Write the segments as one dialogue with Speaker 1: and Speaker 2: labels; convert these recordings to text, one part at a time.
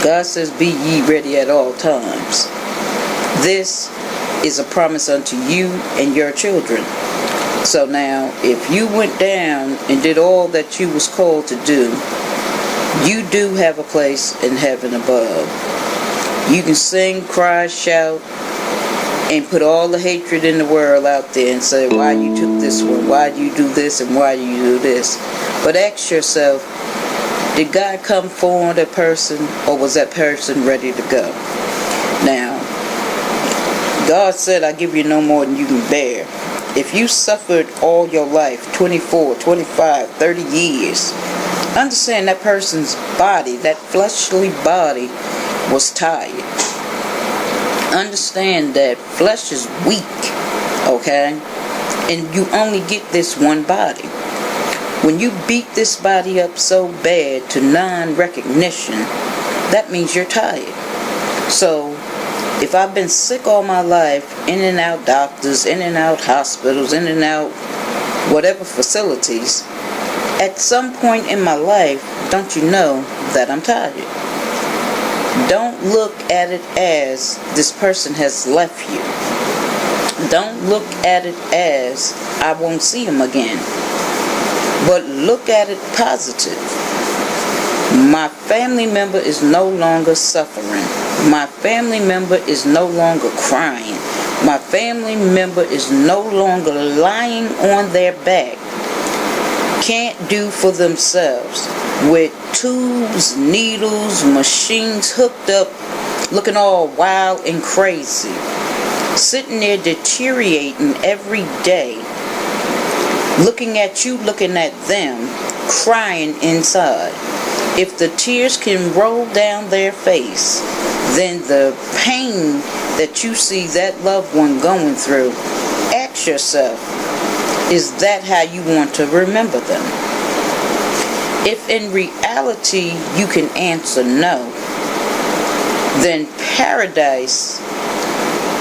Speaker 1: God says, be ye ready at all times. This is a promise unto you and your children. So now, if you went down and did all that you was called to do, you do have a place in heaven above. You can sing, cry, shout, and put all the hatred in the world out there and say, why you took this one, why do you do this, and why do you do this? But ask yourself, did God come for that person, or was that person ready to go? Now, God said, I give you no more than you can bear. If you suffered all your life, 24, 25, 30 years, understand that person's body, that fleshly body, was tired. Understand that flesh is weak, okay? And you only get this one body. When you beat this body up so bad to non-recognition, that means you're tired. So, if I've been sick all my life, in and out doctors, in and out hospitals, in and out whatever facilities, at some point in my life, don't you know that I'm tired? Don't look at it as this person has left you. Don't look at it as I won't see him again. But look at it positive. My family member is no longer suffering. My family member is no longer crying. My family member is no longer lying on their back. Can't do for themselves. With tubes, needles, machines hooked up, looking all wild and crazy. Sitting there deteriorating every day. Looking at you, looking at them, crying inside. If the tears can roll down their face, then the pain that you see that loved one going through, ask yourself, is that how you want to remember them? If in reality you can answer no, then paradise,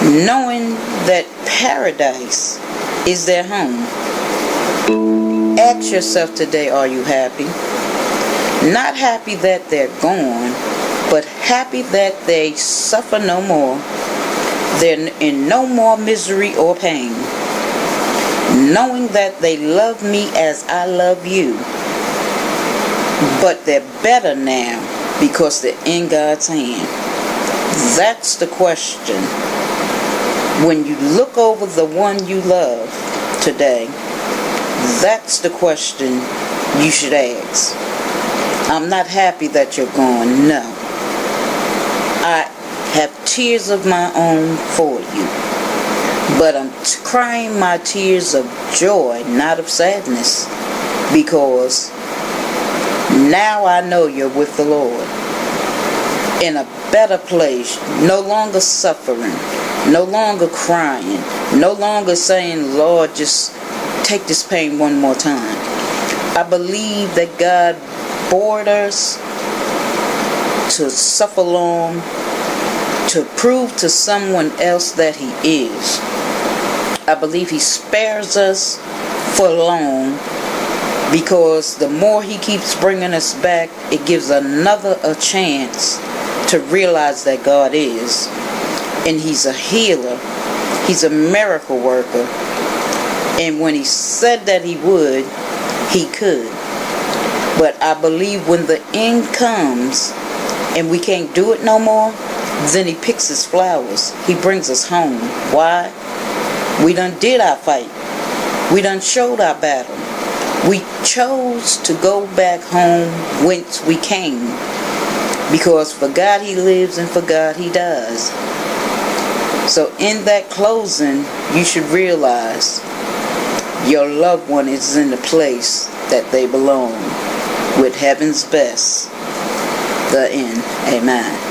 Speaker 1: knowing that paradise is their home. Ask yourself today, are you happy? Not happy that they're gone, but happy that they suffer no more. They're in no more misery or pain. Knowing that they love me as I love you. But they're better now because they're in God's hand. That's the question. When you look over the one you love today, that's the question you should ask. I'm not happy that you're gone. No. I have tears of my own for you. But I'm crying my tears of joy, not of sadness. Because now I know you're with the Lord. In a better place. No longer suffering. No longer crying. No longer saying, Lord, just take this pain one more time. I believe that God bored us to suffer long, to prove to someone else that He is. I believe He spares us for long, because the more He keeps bringing us back, it gives another a chance to realize that God is. And He's a healer. He's a miracle worker. And when He said that He would, He could. But I believe when the end comes and we can't do it no more, then He picks His flowers. He brings us home. Why? We done did our fight. We done showed our battle. We chose to go back home whence we came. Because for God He lives and for God He dies. So in that closing, you should realize your loved one is in the place that they belong, with heaven's best, the end. Amen.